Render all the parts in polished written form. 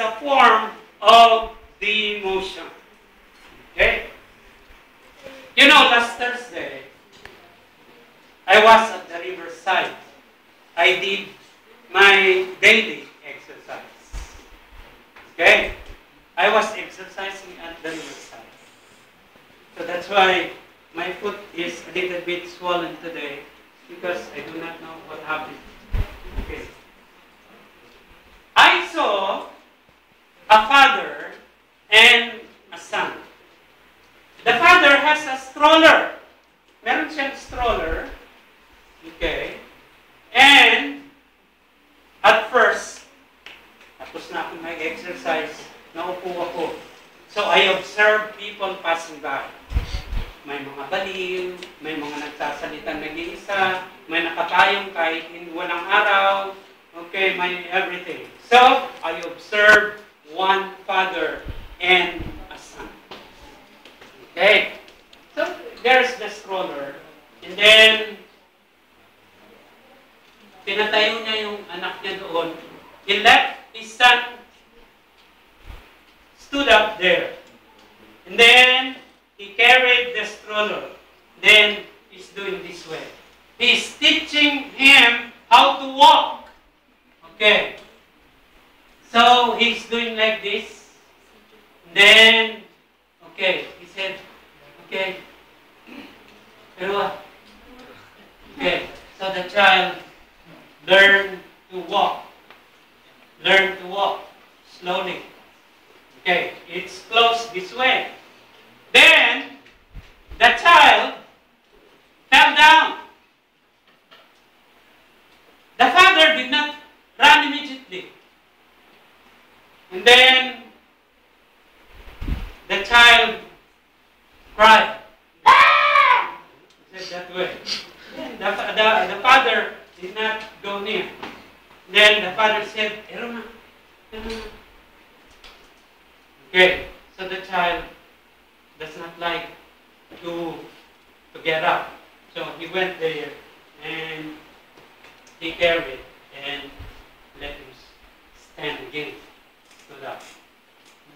a form of the motion. Okay? You know, last Thursday, I was at the riverside. I did my daily exercise. Okay? I was exercising at the riverside. So that's why my foot is a little bit swollen today because I do not know what happened. Okay. I saw a father and a son. The father has a stroller. Meron siyang stroller. Okay. And at first, tapos na akong mag-exercise, naupo ako. So I observe people passing by. May mga baliw, may mga nagsasalitan nag-iisa, may nakatayong kahit walang araw, okay, may everything. So, I observe one father and a son. Okay? So, there's the stroller. And then, pinatayo niya yung anak niya doon. He left his son, stood up there. And then, he carried the stroller. Then, he's doing this way. He's teaching him how to walk. Okay. So, he's doing like this. Then, okay, he said, okay. Pero what? Okay. So, the child learned to walk. Learn to walk slowly. Okay. It's close this way. Then, the child fell down. The father did not run immediately. And then, the child cried. Ah! He said that way. The father did not go near. Then the father said, Erona. Okay, so the child does not like to get up. So he went there and he carried and let him stand again. Stood up.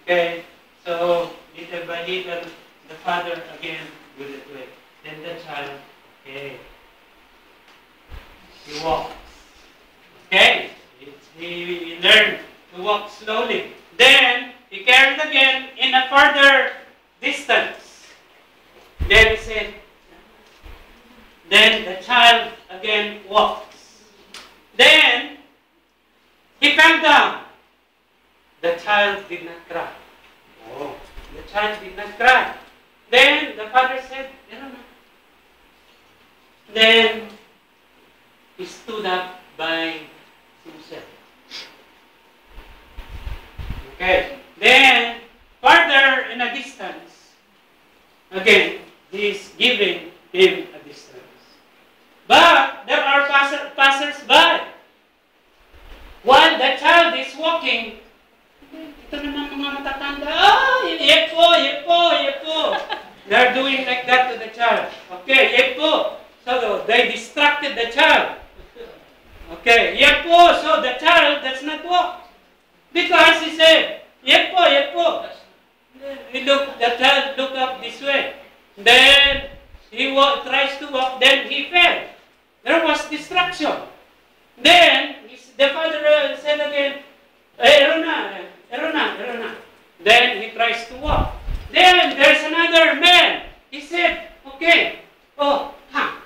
Okay, so little by little, the father again do it way. Then the child, okay, he walks. Okay, he learned to walk slowly. Then he carried again in a further distance. Then he said, then the child again walks. Then he fell down. The child did not cry. Oh, the child did not cry. Then the father said, then he stood up by himself. Okay. Then, further in a distance, again, he's giving him a distance. But there are passers-by. While the child is walking, ito naman mga matatanda, yepo, yepo, yepo. They're doing like that to the child. Okay, yepo. So they distracted the child. Okay, yepo. So the child does not walk. Because he said, yepo, yepo. The child looked up this way. Then he tries to walk, then he fell. There was distraction. Then the father said again, Erona, Erona, Erona. Then he tries to walk. Then there's another man. He said, okay, oh, tang.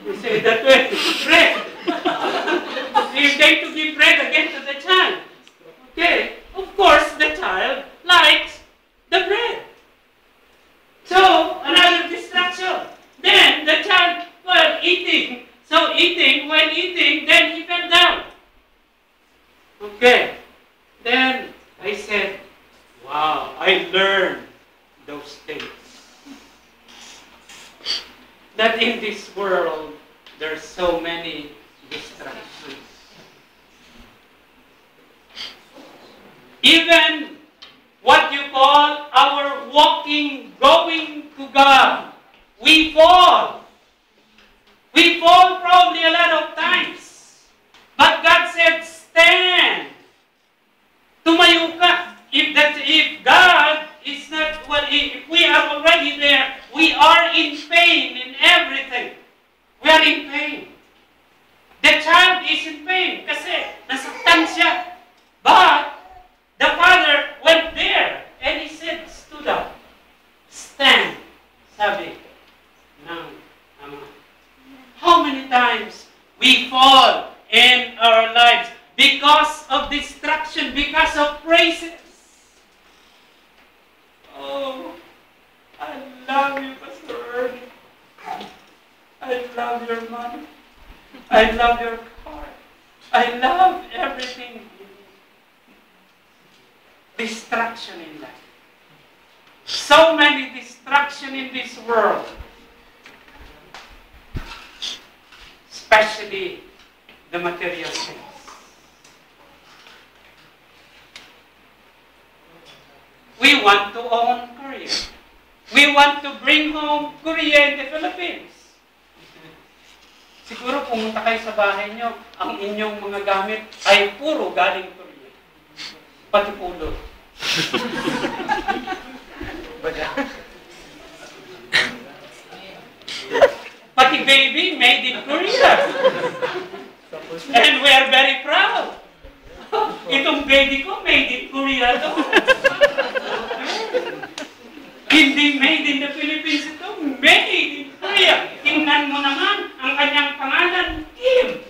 He said that way, bread. He's going to give bread again to the child. Okay, of course the child likes the bread. So, another distraction. Then the child, while eating, then he fell down. Okay, then I said, wow, I learned those things. That in this world, there's so many distractions. Even what you call our walking, going to God, we fall. We fall probably a lot of times. But God said, stand. Tumayo is in pain kasi nasaktan siya. But the father went there and he said, stood up. Stand, sabi ng ama. How many times we fall in our lives because of distraction, because of praises? Oh, I love you, Pastor Ernie. I love your money. I love your car. I love everything. Distraction in life. So many distractions in this world. Especially the material things. We want to own Korea. We want to bring home Korea in the Philippines. Siguro pumunta kayo sa bahay nyo, ang inyong mga gamit ay puro galing Korea. Pati pulo. Pati baby made in Korea. And we are very proud. Itong baby ko made in Korea to. Hindi made in the Philippines ito, made in Korea. Tingnan mo naman ang kanyang pangalan, Kim.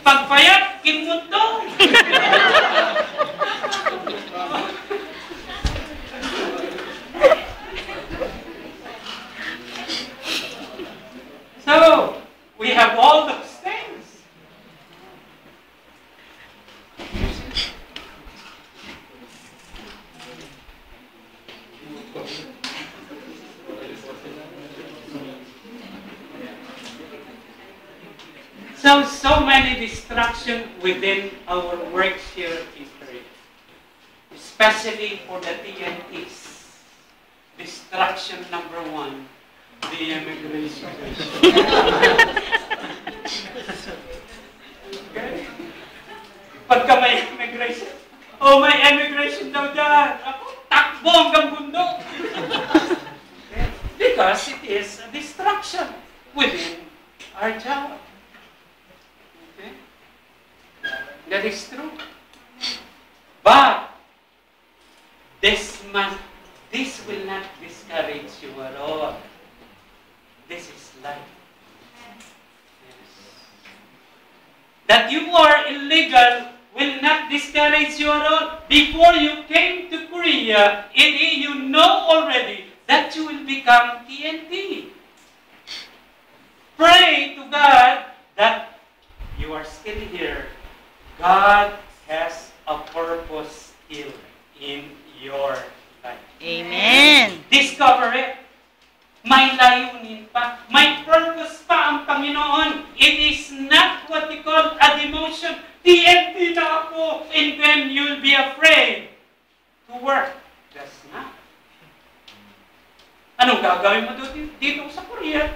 Pagpayat, Kim Mundo. So, we have all those things. So many distractions within our works here in Korea. Especially for the TNTs. Distraction number 1, the immigration. Okay? Pagka may immigration, may immigration daw dyan. Ako, takbo hanggang bundok. Okay? Because it is a distraction within our job. Okay? That is true. But, this will not discourage you at all. This is life. Yes. That you are illegal will not discourage you at all. Before you came to Korea, you know already that you will become TNT. Pray to God that you are still here. God has a purpose still in your life. Amen. Discover it. May layunin pa. May purpose pa ang Panginoon. It is not what we call a demotion. TNT na ako. And then you'll be afraid to work. That's not. Anong gagawin mo dito sa Korea?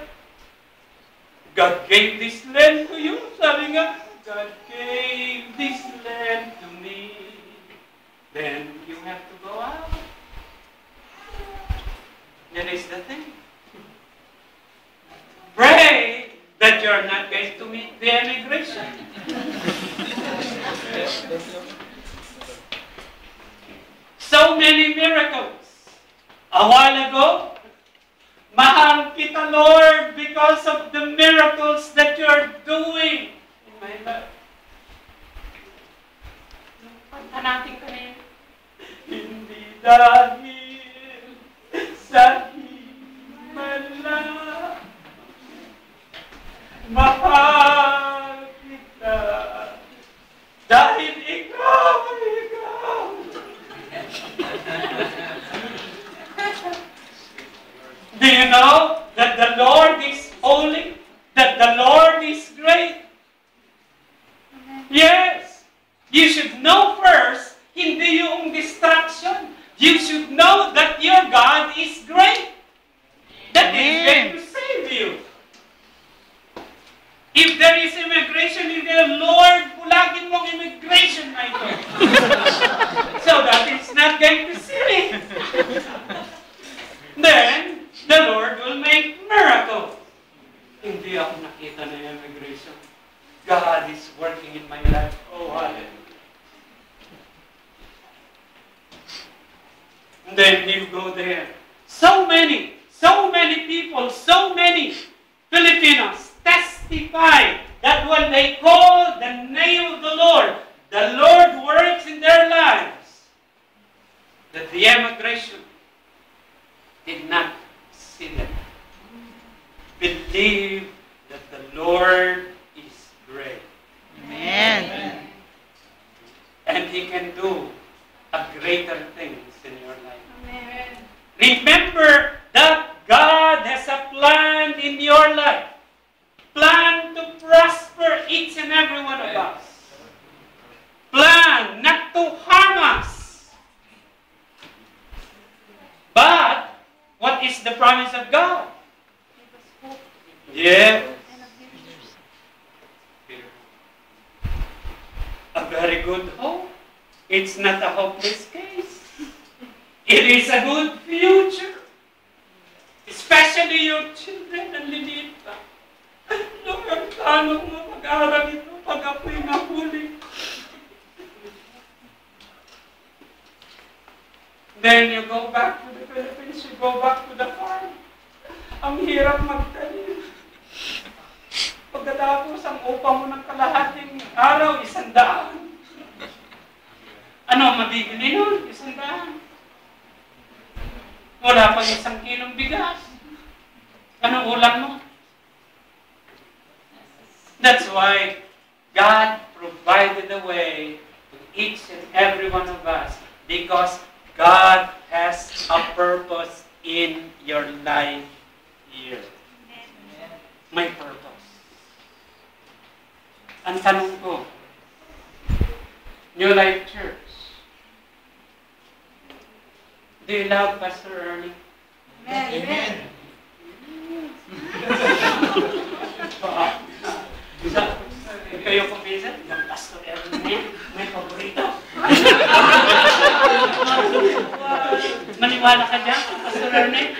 God gave this land to you. Sabi nga, God gave this land to me. Then you have to go out. That is the thing. Pray that you're not going to meet the immigration. So many miracles. A while ago, mahal kita, Lord, because of the miracles that you're doing in my life. Pagka natin kanina, hindi dahil sa himala, mahal kita, dahil ikaw. Do you know that the Lord is holy? That the Lord is great? Yes. You should know first, hindi yung distraction. You should know that your God is great. That is going to save you. If there is immigration in there, Lord, pulagin mong immigration na ito. So that it's not going to see me. Then, the Lord will make miracles. believe that the Lord is great. Amen. And He can do a greater things in your life. Amen. Remember that God has a plan in your life. Plan to prosper each and every one of us. Plan not to harm us. But, what is the promise of God? Give us hope Yeah. and a future. A very good hope. It's not a hopeless case. It is a good future. Especially your children na liliit pa. Lord, paano mo mag-aaral ito pag ako'y nahuli? Then you go back to the Philippines, you go back to the farm. Ang hirap magtanim. Pagkatapos, ang upa mo ng kalahating araw, 100. Ano mabibili nun? 100. Wala pang 1 kilong bigas. Ano ulam mo? That's why God provided a way to each and every one of us, because God has a purpose in your life here. May purpose. Ang tanong ko, New Life Church, do you love Pastor Ernie? Amen. Kayo po minsan, yung Pastor Ernie, may paborito. Maniwala ka dyan, Pastor Ernie?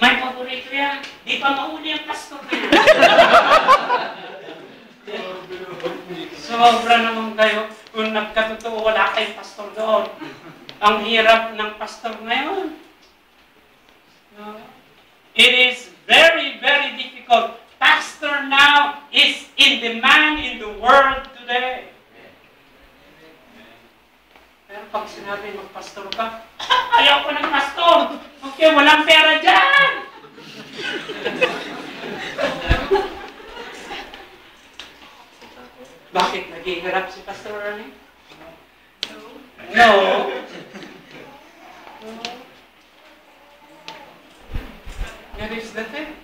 May paborito yan. Di pa mahuli ang pastor na yan. Sobra naman kayo. Kung nagkatotoo, wala kayong pastor doon. Ang hirap ng pastor ngayon. No? It is very, very difficult. Pastor now is in demand in the world today. Pero pag sinabi magpastor ka, ayaw ko ng pastor. Okay, walang pera dyan. Bakit naghihirap si Pastor Ernie? No. That is the thing.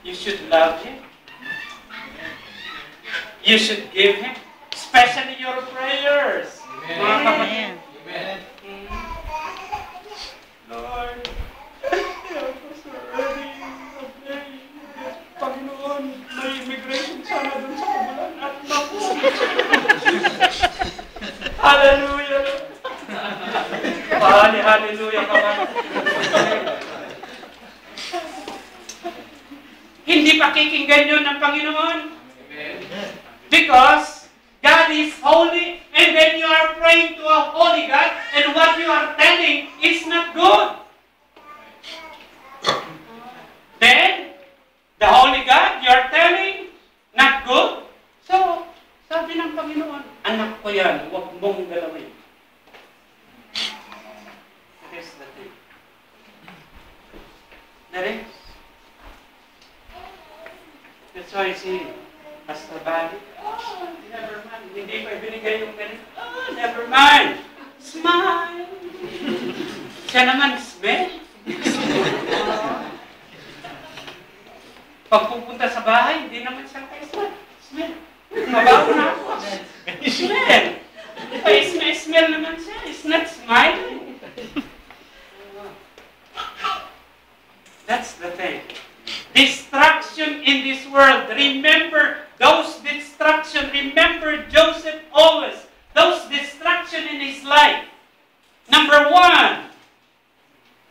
You should love Him. You should give Him, especially your prayers. Amen. Amen. Lord, help us already. Panginoon, may immigration sana dun sa kabulan at naku. Hallelujah. Hallelujah ka ba? Hindi pakikinggan yun ng Panginoon. Because God is holy, and when you are praying to a holy God, and what you are telling is not good, then the holy God you are telling not good. So, sabi ng Panginoon, anak ko yan, huwag mong galawin. That is the thing. That is. That's why I see Pastor Bali, never mind. Hindi pa ibinigay yung ganito. Never mind. Smile. Siya naman, smell. Pag pupunta sa bahay, hindi naman siya kayo smell. Smell. Mabaho na ako. Smell. Smell naman siya. It's not smiling. That's the thing. Destruction in this world. Remember those destruction. Remember Joseph always. Those destruction in his life. Number 1,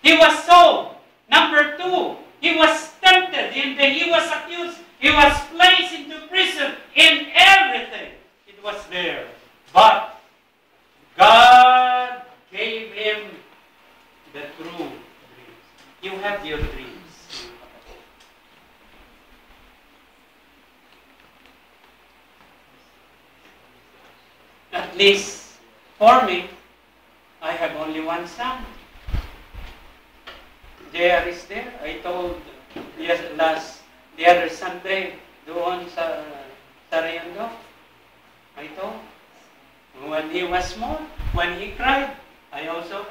he was sold. Number 2, he was tempted. And then he was accused. He was placed into prison. In everything, it was there. But God gave him the true dreams. You have your dreams. At least for me, I have only one son. JR is there. I told the other Sunday doon sa Riondo. I told. When he was small, when he cried, I also,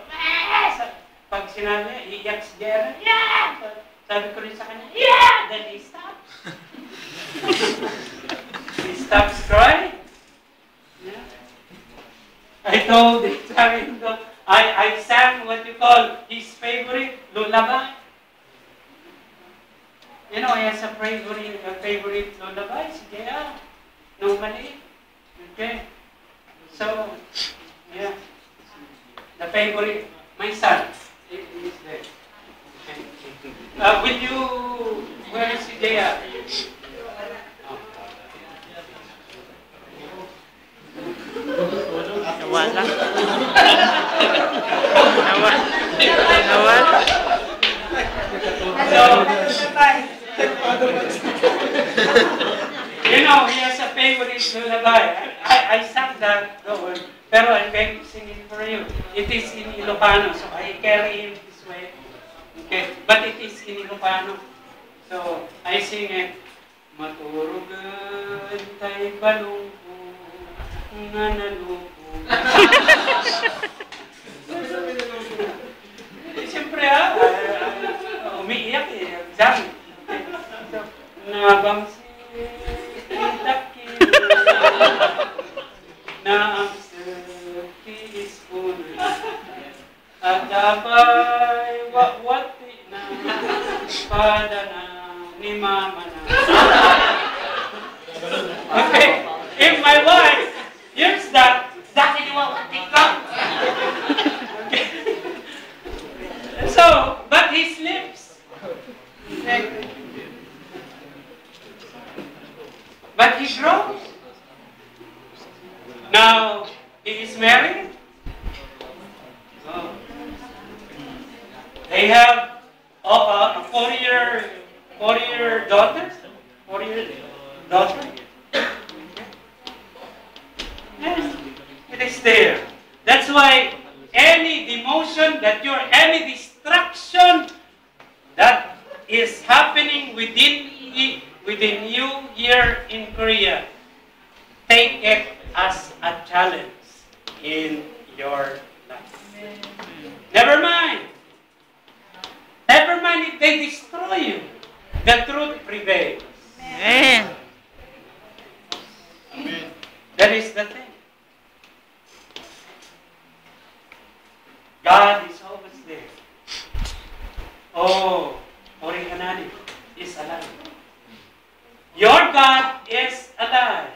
pag sinabi niya, iiyak si JR, yeah! Sabi ko rin sa kanya, yeah! Then he stops. He stops crying. Yeah. I told the Riondo, I sang what you call his favorite lullaby. You know, he has a favorite lullaby, si JR. Nung maliit. Okay. So, yeah. The favorite, my son, is there. Okay. Will you, where is si JR? Nawala. Nawala. So, you know, he has a favorite lullaby. I sang that doon, pero I'm going to sing it for you. It is in Ilocano, so I carry him this way. Okay, but it is in Ilocano. So, I sing it. Maturugan tayo balungko, nga naluko. Siyempre umiiyak eh. Exam. So, nabang si Taki na ang tiis ko na at abay wawati na pada na ni mama na. Okay, if my wife hears that, dahil wawati ka. Okay. So, but he sleeps. Okay. But he grows. Now, he is married. Oh. They have a 4-year daughter. 4-year daughter. Yes, it is there. That's why any demotion any distraction that is happening within you here in Korea, take it as a challenge in your life. Never mind. Never mind if they destroy you. The truth prevails. Amen. That is the thing. God is always there. Oh, Orihanani is alive. Your God is alive.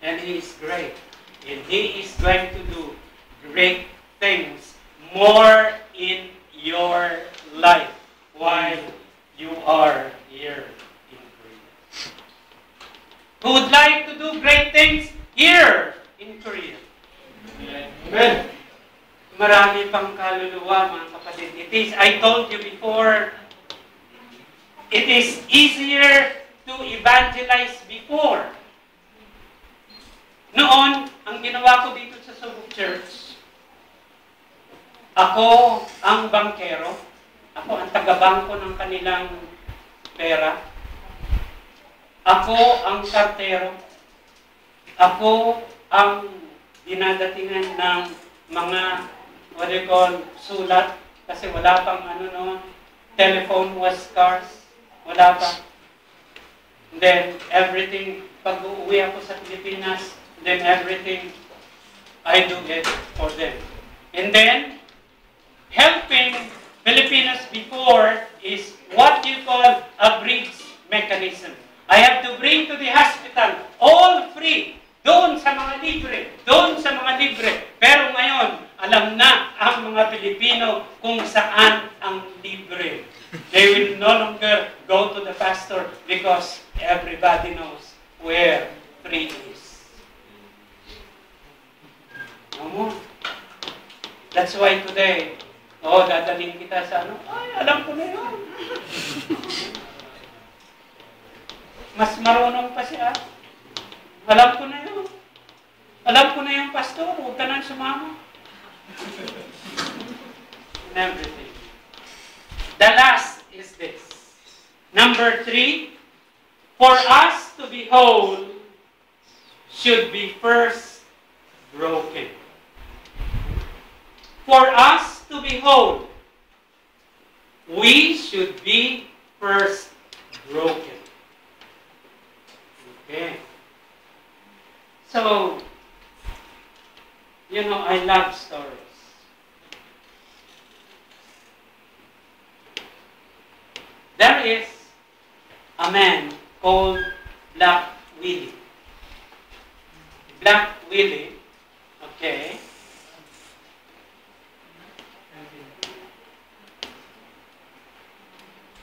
And He is great. And He is going to do great things more in your life while you are here in Korea. Who would like to do great things here in Korea? Amen. Marami pang kaluluwa, mga kapatid. I told you before, it is easier to evangelize before. Noon, ang ginawa ko dito sa Subuk Church, ako ang bankero, ako ang taga-bangko ng kanilang pera, ako ang kartero, ako ang dinadatingan ng mga what do you call, sulat, kasi wala pang telephone was scarce, wala pa. And then everything, pag uuwi ako sa Pilipinas, then everything I do it for them. And then, helping Filipinos before is what you call a bridge mechanism. I have to bring to the hospital, all free, doon sa mga libre, doon sa mga libre. Pero ngayon, alam na ang mga Pilipino kung saan ang libre. They will no longer go to the pastor because everybody knows where free is. No more. That's why today, dadalhin kita sa ay, alam ko na yun. Mas marunong pa siya. Alam ko na yun. Alam ko na yung pastor, huwag ka nang sumama. In everything. The last is this. Number 3, for us to be whole should be first broken. For us to be whole, we should be first broken. Okay. So, I love stories. There is a man called Black Willie. Black Willie, okay.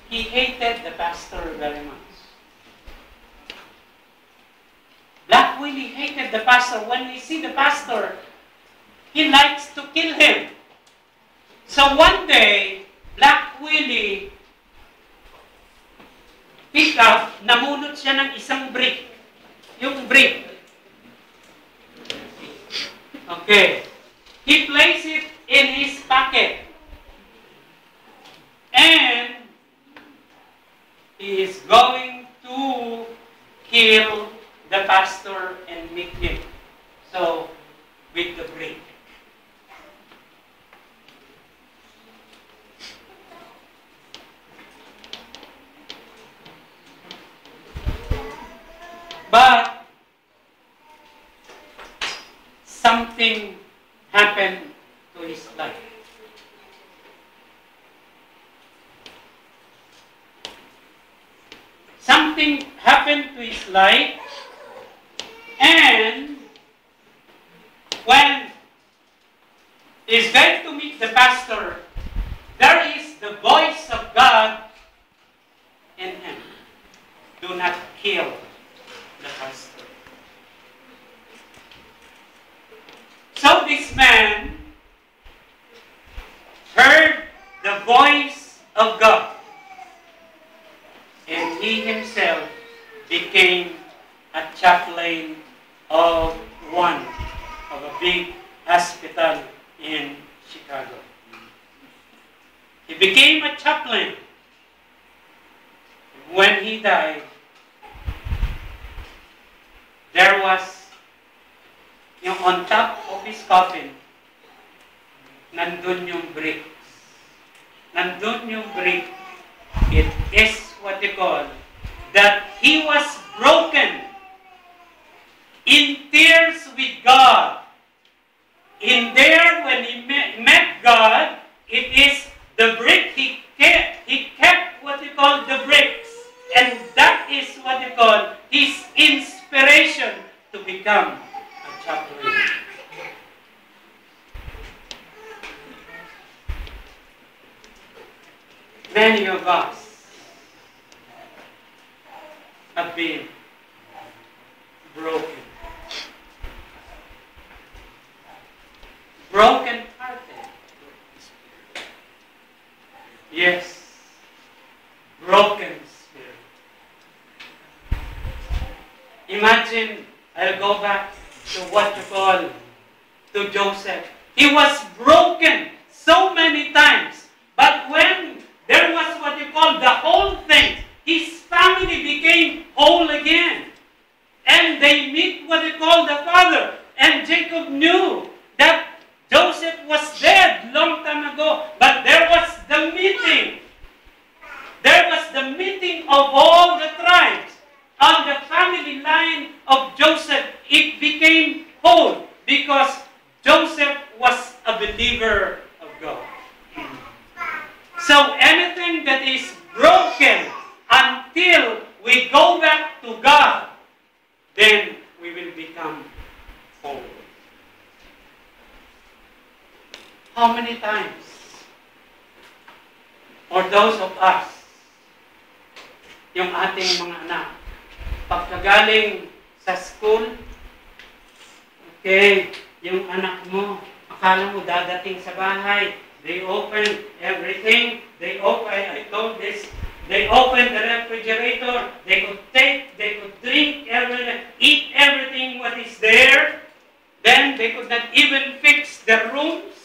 He hated the pastor very much. Black Willie hated the pastor. When he see the pastor, he likes to kill him. So one day, Black Willie pick up, namunot siya ng isang brick. Yung brick. Okay. He placed it in his pocket. And he is going to kill the pastor and meet him. So, with the brick. But something happened to his life. Something happened to his life, and when he's going to meet the pastor, there is the voice of God in him. Do not kill the pastor. So this man heard the voice of God, and he himself became a chaplain of a big hospital in Chicago. He became a chaplain. When he died, there was, on top of his coffin, nandun yung bricks. Nandun yung brick. It is what they call that he was broken in tears with God. In there, when he met God, it is the brick he kept what they call the bricks. And that is what they call his inspiration to become a chaplain. Many of us have been broken. Broken-hearted. Yes. Broken spirit. Imagine, I'll go back to what you call, to Joseph. He was broken so many times. But when there was what you call the whole thing, his family became whole again. And they meet what they call the father. And Jacob knew that Joseph was dead long time ago. But there was the meeting. There was the meeting of all the tribes. On the family line of Joseph, it became whole because Joseph was a believer of God. So anything that is broken until we go back to God, then we will become whole. How many times? Or those of us, yung ating mga anak, pagkagaling sa school, okay, yung anak mo, akala mo dadating sa bahay, they open everything, they open the refrigerator, they could drink everything, eat everything what is there, then they could not even fix the rooms.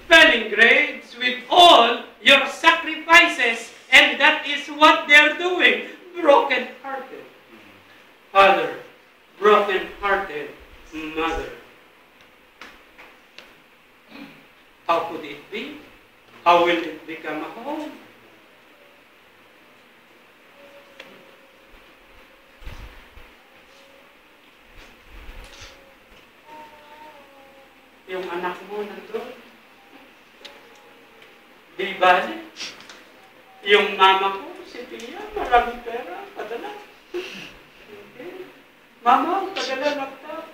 failing grades with all your sacrifices, and that is what they're doing. Broken-hearted father, broken-hearted mother. How could it be? How will it become a home? Yung anak mo nandun, di bali. Yung mama ko, si Tia, maraming pera, padala. Okay. Mama, padala laptop.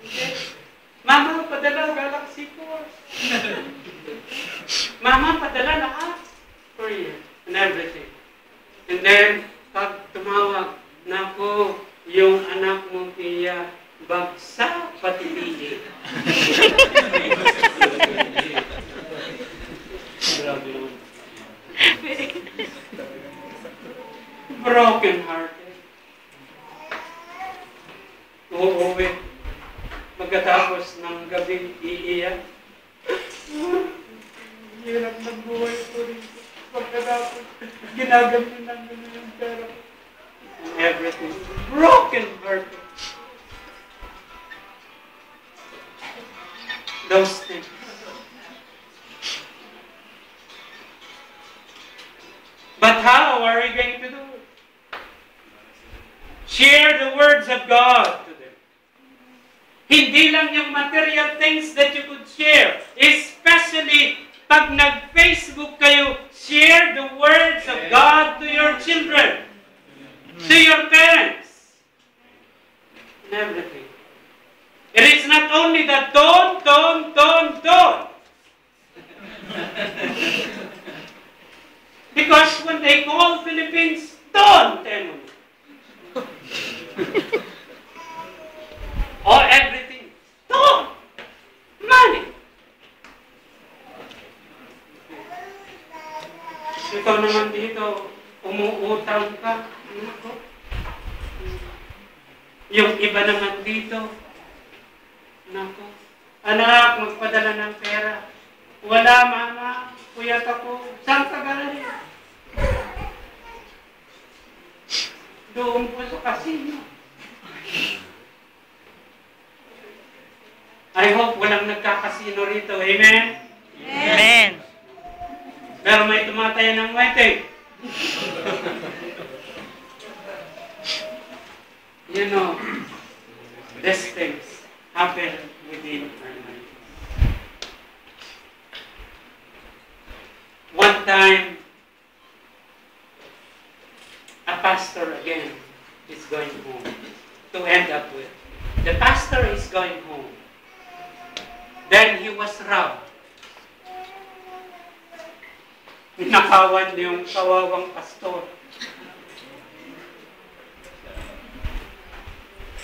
Okay. Mama, padala Galaxy 4. Mama, padala lahat. Korea and everything. And then, pag tumawag na ko, yung anak mo, Tia, bagsak pati pili. Grabe naman. Broken-hearted. Uuwi. Magkatapos ng gabi, iiyak. Hirap ng buhay ko rin. Pagkatapos, ginagamit namin yung pera. And everything. Broken-hearted. Those things. But how are we going to do it? Share the words of God to them. Hindi lang yung material things that you could share. Especially, pag nag-Facebook kayo, share the words of God to your children. To your parents. And everything. It is not only the don't. Because when they call Philippines, don't, or everything, don't, money. Ikaw naman dito, umuutang ka. Yung iba naman dito, nako, anak, magpadala ng pera. Wala, mama, kuyat ako. Saan ka galing? Doon po sa casino. I hope walang nagkakasino rito. Amen? Amen. Pero may tumataya ng waiting. You know, these things happen within our minds. One time, a pastor again is going home to end up with. The pastor is going home. Then he was robbed. Pinakawan yung kawawang pastor.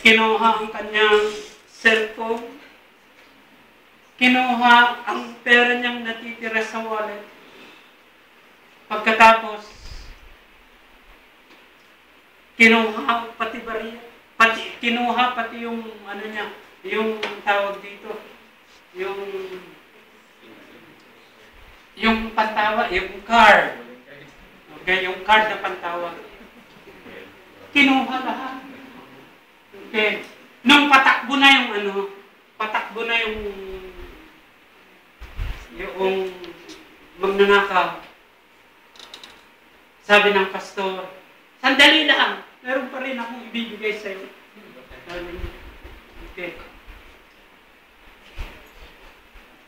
Kinuha ang kanyang cellphone. Kinuha ang pera niyang natitira sa wallet. Pagkatapos, kinuha pati bariya. Kinuha pati yung ano niya, yung tawag dito, yung pantawa, yung card. Okay, yung card na pantawa. Kinuha lahat. Okay. Nung patakbo na yung magnanakaw. Sabi ng pastor, sandali lang, meron pa rin akong ibibigay sa'yo. Okay.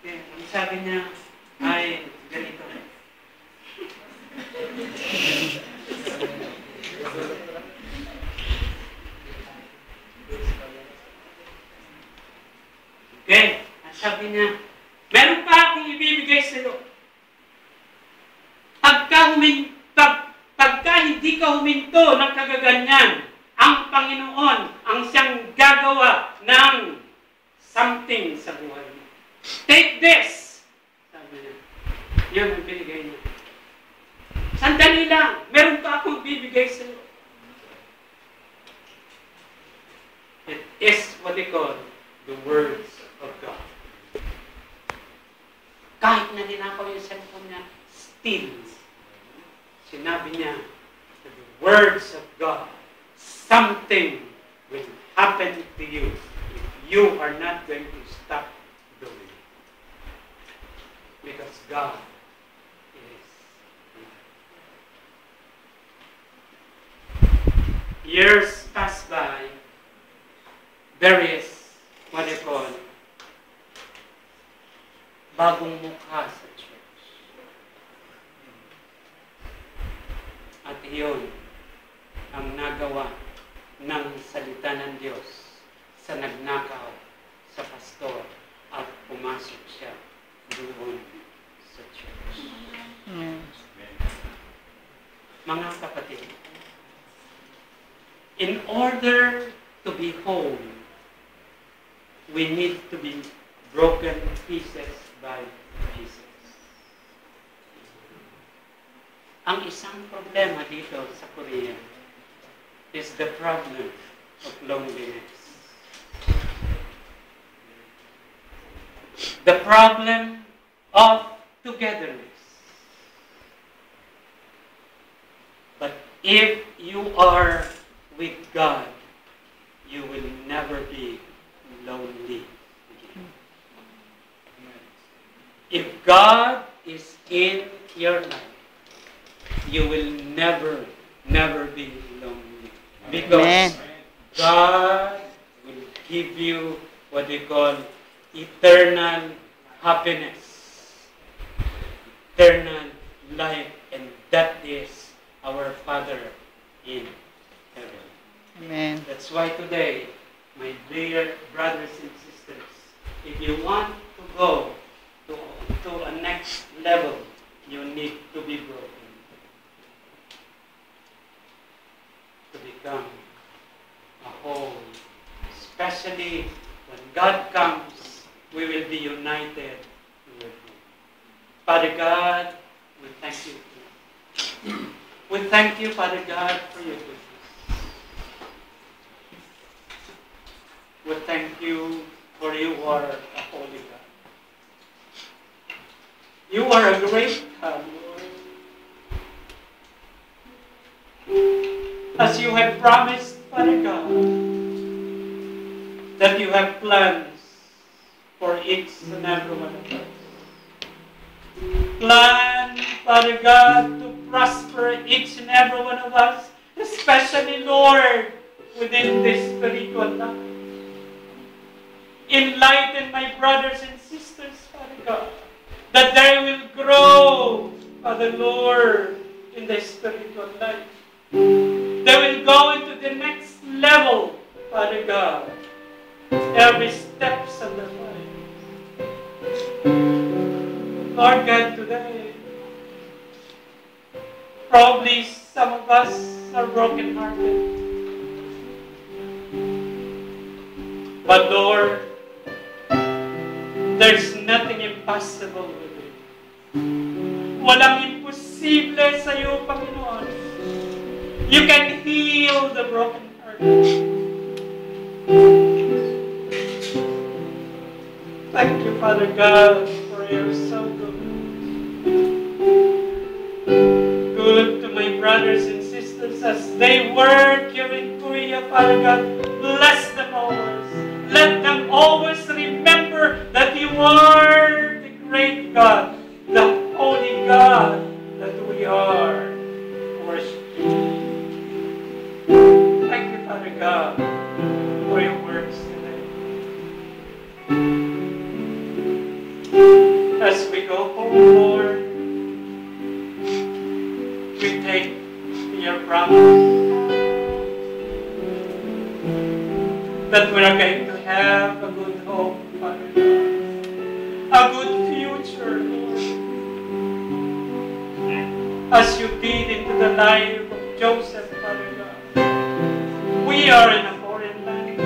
Okay. Ang sabi niya ay ganito. Okay. Ang sabi niya, meron pa akong ibibigay sa'yo. Pagka hindi ka huminto ng kagaganyan, ang Panginoon ang siyang gagawa ng something sa buhay mo. Take this! Sabi niya. Yun ang binigay niya. Sandali lang, meron pa akong bibigay sa iyo. It is what they call the words of God. Kahit na ninakaw yung cellphone niya, still, sinabi niya, to the words of God, something will happen to you if you are not going to stop doing it. Because God is alive. Years pass by, various, what do you call, bagong mukha sa church. At iyon ang nagawa ng salita ng Diyos sa nagnakaw sa pastor at pumasok siya doon sa church. Amen. Mga kapatid, in order to be whole, we need to be broken pieces by pieces. Ang isang problema dito sa Korea is the problem of loneliness. The problem of togetherness. But if you are with God, you will never be lonely again. If God is in your life, you will never be lonely. Because God will give you what they call eternal happiness, eternal life, and that is our Father in heaven. Amen. That's why today, my dear brothers and sisters, if you want to go to a next level, you need to be broken. To become a whole. Especially when God comes, we will be united with Him. Father God, we thank you. We thank you, Father God, for your goodness. We thank you for you are a holy God. You are a great God, Lord. As you have promised, Father God, that you have plans for each and every one of us. Plan, Father God, to prosper each and every one of us, especially, Lord, within this spiritual life. Enlighten my brothers and sisters, Father God, that they will grow, Father Lord, in the spiritual life. They will go into the next level, Father God, every steps of their life. Lord God, today, probably some of us are broken-hearted. But Lord, there's nothing impossible with you. Walang imposible sa iyo, Panginoon. You can heal the broken-hearted. Thank you, Father God, for you're so good. Good to my brothers and sisters as they work here in Korea, Father God. Bless them always. Let them always remember that you are the great God, the holy God that we are worshiping. Thank you, Father God, for your works today. As we go home, Lord, we take your promise that we are going to have a good hope, Father God. A good future, Lord. As you did into the life of Joseph, Father God. We are in a foreign land.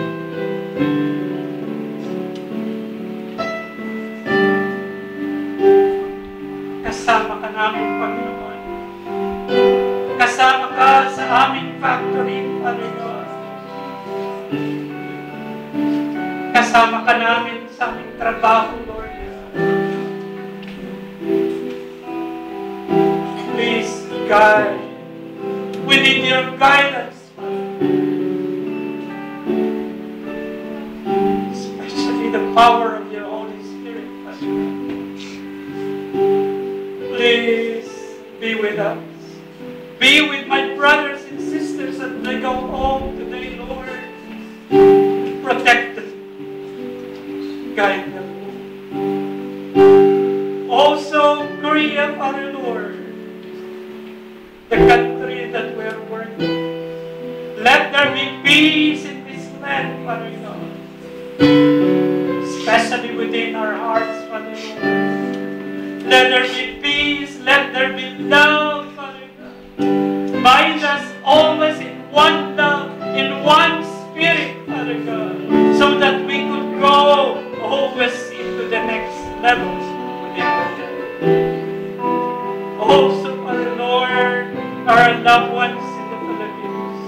Kasama ka namin, Panginoon. Kasama ka sa aming factory, Father God. Kasama ka namin sa aming trabaho, Lord. guide. We need your guidance, especially the power of your Holy Spirit. Please be with us. Be with my brothers and sisters as they go home today, Lord. Protect them. Guide them. Also, Korea, Father Lord, the country that we are working. Let there be peace in this land, Father God. Especially within our hearts, Father Lord. Let there be peace, let there be love, Father God. Bind us always in one love, in one spirit, Father God, so that we could go always into the next levels within our life. Also, Father Lord, our loved ones in the Philippines.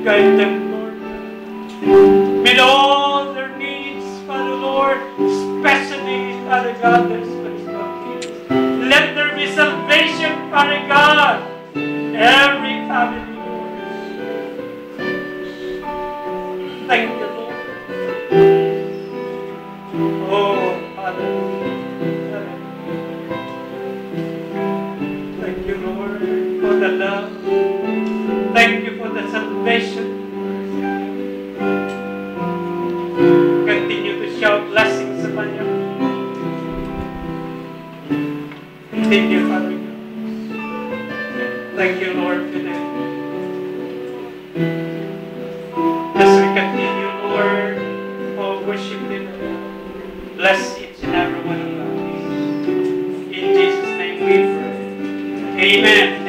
Guide them, Lord. Meet all their needs, Father Lord, especially, Father God, their spiritual needs. Let there be salvation, Father God, every family, Lord. Thank you, Lord. Oh, Father. Thank you, Lord, for the love. Thank you for the salvation. Continue to shout blessings upon you. Continue, Father God. Thank you, Lord, today. As we continue, Lord, for worshiping, bless each and every one of us. In Jesus' name we pray. Amen.